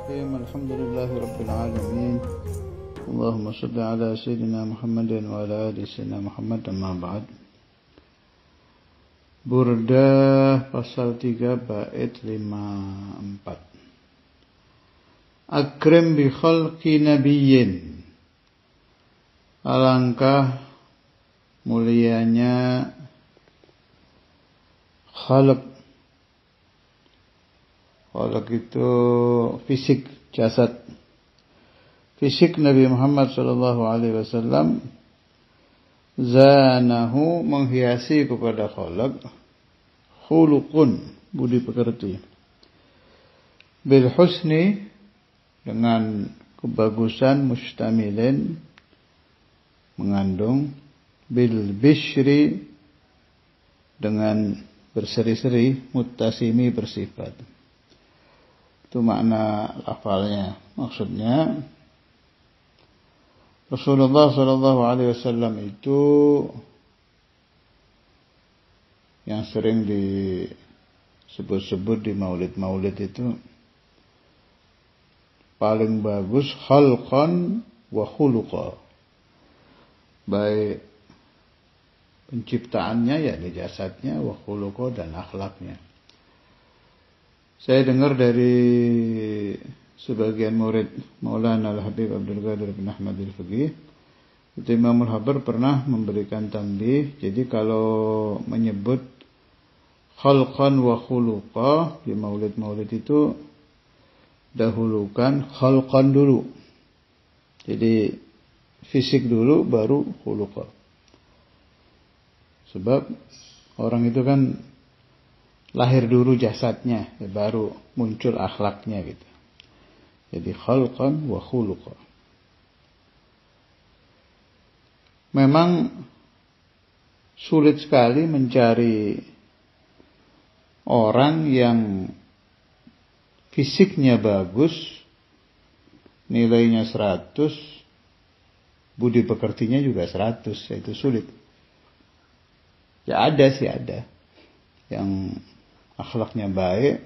Bismillahirrahmanirrahim. Alhamdulillahirabbil alamin. Allahumma shalli ala sayyidina Muhammadin wa ala ali sayyidina Muhammad, amma ba'd. Burdah pasal 3 bait 54. Akrim bi khalqi nabiyyin. Alangkah mulianya khalq. Khalq itu fisik, jasad. Fisik Nabi Muhammad sallallahu alaihi wasallam zanahu menghiasi kepada khalq khuluqun budi pekerti. Bil husni dengan kebagusan mustamilin mengandung, bil bishri dengan berseri-seri, muttasimi bersifat. Itu makna lafalnya. Maksudnya Rasulullah sallallahu alaihi wasallam itu yang sering disebut-sebut di maulid-maulid itu paling bagus khalqan wa khuluqa. Baik penciptaannya yakni jasadnya, wa khuluqa dan akhlaknya. Saya dengar dari sebagian murid Maulana Al-Habib Abdul Qadir bin Ahmad Al-Faqih, itu Imam Al-Habar pernah memberikan tanbih. Jadi kalau menyebut khalqan wa khuluqa di maulid-maulid itu dahulukan khalqan dulu. Jadi fisik dulu baru khuluqa. Sebab orang itu kan lahir dulu jasadnya, baru muncul akhlaknya gitu. Jadi khalqan wa khuluqa. Memang sulit sekali mencari orang yang fisiknya bagus, nilainya 100, budi pekertinya juga 100, itu sulit. Ya ada sih ada yang akhlaknya baik,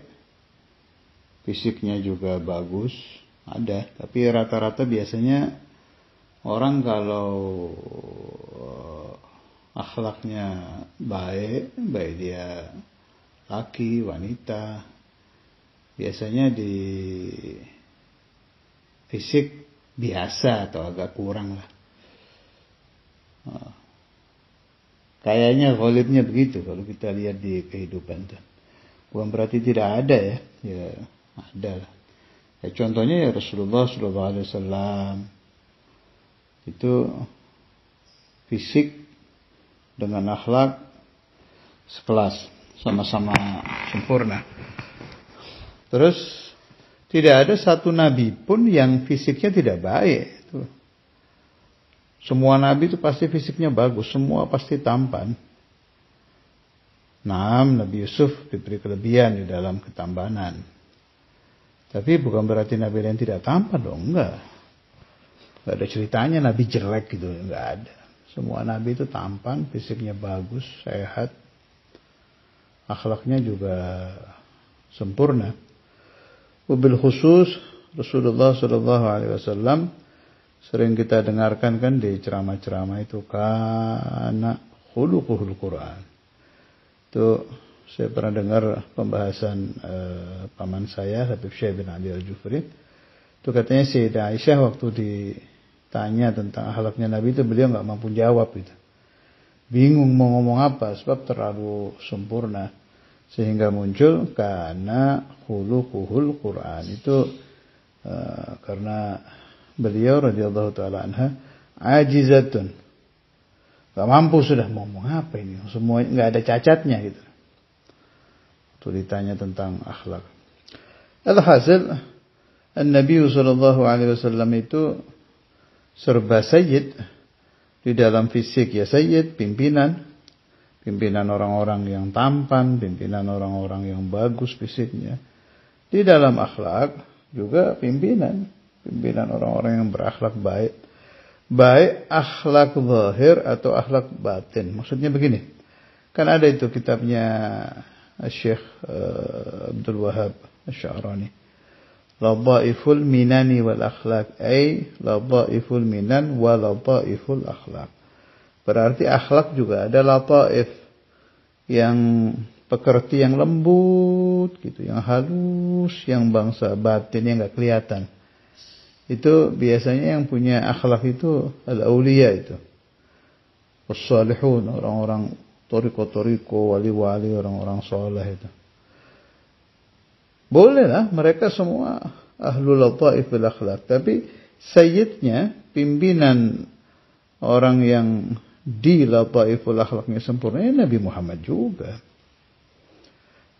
fisiknya juga bagus, ada. Tapi rata-rata biasanya orang kalau akhlaknya baik, baik dia laki, wanita, biasanya di fisik biasa atau agak kurang lah. Kayaknya ghalibnya begitu kalau kita lihat di kehidupan tuh. Bukan berarti tidak ada ya, ya ada lah. Ya, contohnya ya Rasulullah SAW itu fisik dengan akhlak sekelas, sama-sama sempurna. Terus tidak ada satu nabi pun yang fisiknya tidak baik. Semua nabi itu pasti fisiknya bagus, semua pasti tampan. Nabi Yusuf diberi kelebihan di dalam ketampanan. Tapi bukan berarti nabi lain tidak tampan dong, enggak. Enggak ada ceritanya nabi jelek gitu, enggak ada. Semua nabi itu tampan, fisiknya bagus, sehat. Akhlaknya juga sempurna. Wabil khusus Rasulullah SAW sering kita dengarkan kan di ceramah-ceramah itu kana khuluquhul Quran. Itu saya pernah dengar pembahasan paman saya Habib Syekh bin Ali Al-Jufri. Itu katanya Sayyidah Aisyah waktu ditanya tentang akhlaknya Nabi itu beliau enggak mampu jawab gitu. Bingung mau ngomong apa sebab terlalu sempurna. Sehingga muncul kana khuluquhul Quran. Itu karena beliau radhiyallahu taala anha ajizatun. Gak mampu sudah mau ngomong apa ini. Semua gak ada cacatnya gitu. Itu ditanya tentang akhlak. Alhasil Nabi sallallahu alaihi wasallam itu serba sayyid di dalam fisik ya sayyid, pimpinan orang-orang yang tampan, pimpinan orang-orang yang bagus fisiknya. Di dalam akhlak juga pimpinan orang-orang yang berakhlak baik. Baik akhlak zahir atau akhlak batin. Maksudnya begini. Kan ada itu kitabnya Syekh Abdul Wahab Asy-Sya'rani. Ladaiful minani wal akhlak, ay ladaiful minan wa ladaiful akhlak. Berarti akhlak juga ada ladaif, yang pekerti, yang lembut gitu, yang halus, yang bangsa batin yang enggak kelihatan. Itu biasanya yang punya akhlak itu al-auliya itu. As-salihun, orang-orang toriko-toriko, wali-wali, orang-orang soleh itu. Bolehlah mereka semua ahlul lataif bil akhlak, tapi sayyidnya, pimpinan orang yang di lataiful akhlaknya sempurna Nabi Muhammad juga.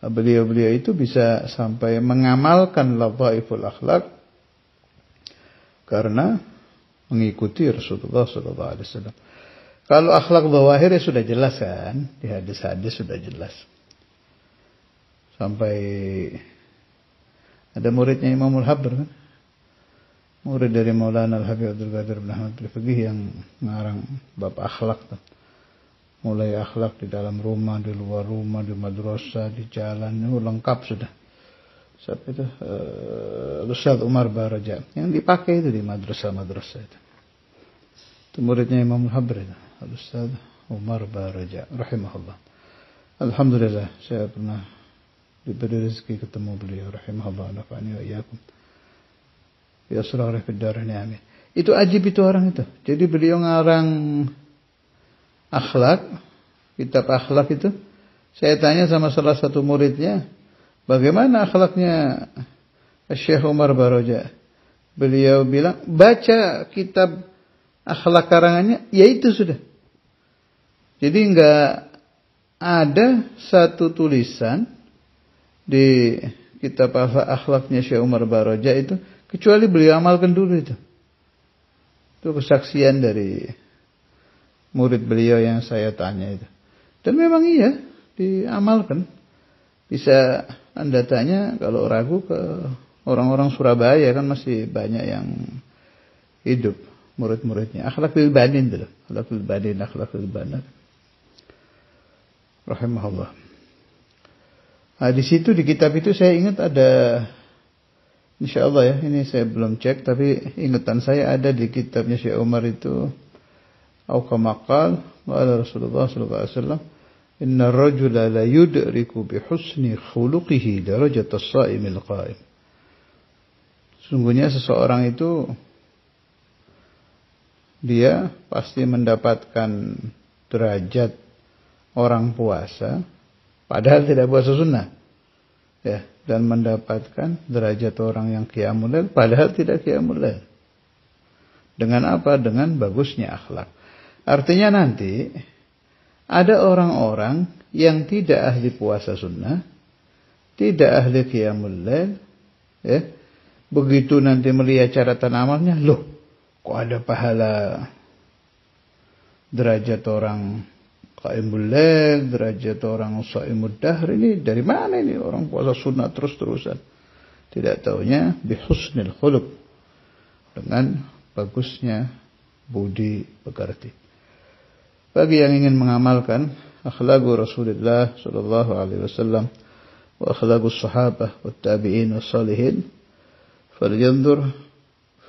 Beliau-beliau itu bisa sampai mengamalkan lataiful akhlak karena mengikuti Rasulullah sallallahu alaihi wasallam. Kalau akhlak zawahir ya sudah jelas kan, di hadis-hadis sudah jelas. Sampai ada muridnya Imamul Habr kan? Murid dari Maulana Al-Habib Abdul Qadir bin Ahmad Al-Faqih yang ngarang bab akhlak tuh. Mulai akhlak di dalam rumah, di luar rumah, di madrasah, di jalan, itu lengkap sudah. Siapa itu? Ustaz Umar Baraja. Yang dipakai itu di madrasah-madrasah itu. Itu muridnya Imamul Habr itu. Ustaz Umar Baraja rahimahullah. Alhamdulillah saya pernah diberi rezeki ketemu beliau rahimahullah, nafa'ani wa iyyakum bi asrarih fid darain, amin. Itu ajib itu orang itu. Jadi beliau ngarang akhlak, kitab akhlak itu. Saya tanya sama salah satu muridnya, bagaimana akhlaknya Syekh Umar Baraja? Beliau bilang, baca kitab akhlak karangannya, ya itu sudah. Jadi enggak ada satu tulisan di kitab akhlaknya Syekh Umar Baraja itu kecuali beliau amalkan dulu itu. Itu kesaksian dari murid beliau yang saya tanya itu. Dan memang iya diamalkan. Bisa Anda tanya kalau ragu ke orang-orang Surabaya, kan masih banyak yang hidup murid-muridnya. Akhlakul banin itu. Akhlakul banin, akhlakul banat. Rahimahullah. Nah, di situ di kitab itu saya ingat ada, insyaallah ya, ini saya belum cek tapi ingatan saya ada di kitabnya Syekh Umar itu, au kama qala Rasulullah sallallahu alaihi wasallam, inna ar-rajula la yudriku bi husni khuluqihi darajat as-sha'imil qa'im. Sungguhnya seseorang itu dia pasti mendapatkan derajat orang puasa padahal tidak puasa sunnah, ya, dan mendapatkan derajat orang yang qiyamul lail padahal tidak qiyamul lail. Dengan apa? Dengan bagusnya akhlak. Artinya nanti ada orang-orang yang tidak ahli puasa sunnah, tidak ahli qiyamul lail, ya, begitu nanti melihat catatan amalnya, loh, kok ada pahala derajat orang qaimul lail, derajat orang shaimud dahr, ini dari mana ini orang puasa sunnah terus-terusan? Tidak taunya bihusnil khuluq, dengan bagusnya budi pekerti. Bagi yang ingin mengamalkan akhlaqu Rasulullah sallallahu alaihi wasallam wa akhlaqus sahabah wat tabi'in was salihin, falyanzur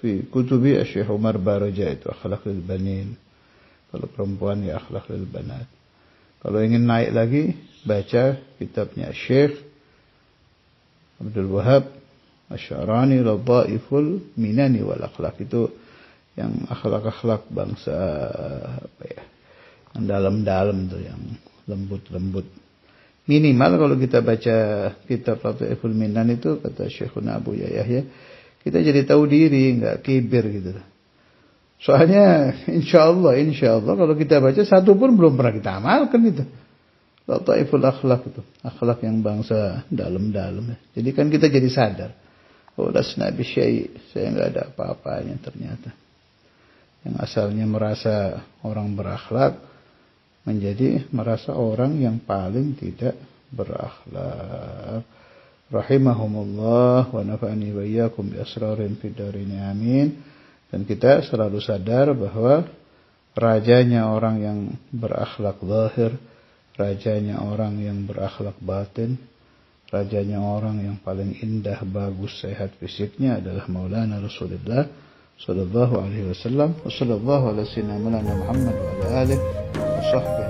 fi kutubi Syekh Umar Baraja itu akhlaqul banin. Kalau perempuan ya akhlaqul banat. Kalau ingin naik lagi, baca kitabnya Syekh Abdul Wahab Asy'arani Ladaiful Minani wal Akhlaq. Itu yang akhlak-akhlak bangsa apa ya, yang dalam-dalam tuh, yang lembut-lembut. Minimal kalau kita baca kitab Ladaiful Minan itu, kata Syekhuna Abu Yahya, kita jadi tahu diri, enggak kibir gitu. Soalnya insyaallah kalau kita baca satu pun belum pernah kita amalkan itu. Lataiful akhlak itu, akhlak yang bangsa dalam-dalam. Jadi kan kita jadi sadar, oh lasna bi syai', saya enggak ada apa-apanya ternyata. Yang asalnya merasa orang berakhlak menjadi merasa orang yang paling tidak berakhlak. Rahimahumullah wa nafa'ani wa iyyakum bi asrarin fid dharain, amin. Dan kita selalu sadar bahwa rajanya orang yang berakhlak zahir, rajanya orang yang berakhlak batin rajanya orang yang paling indah, bagus, sehat fisiknya adalah Maulana Rasulullah sallallahu alaihi wasallam. Wassallallahu ala sayyidina Muhammad wa ala alihi wa sahbihi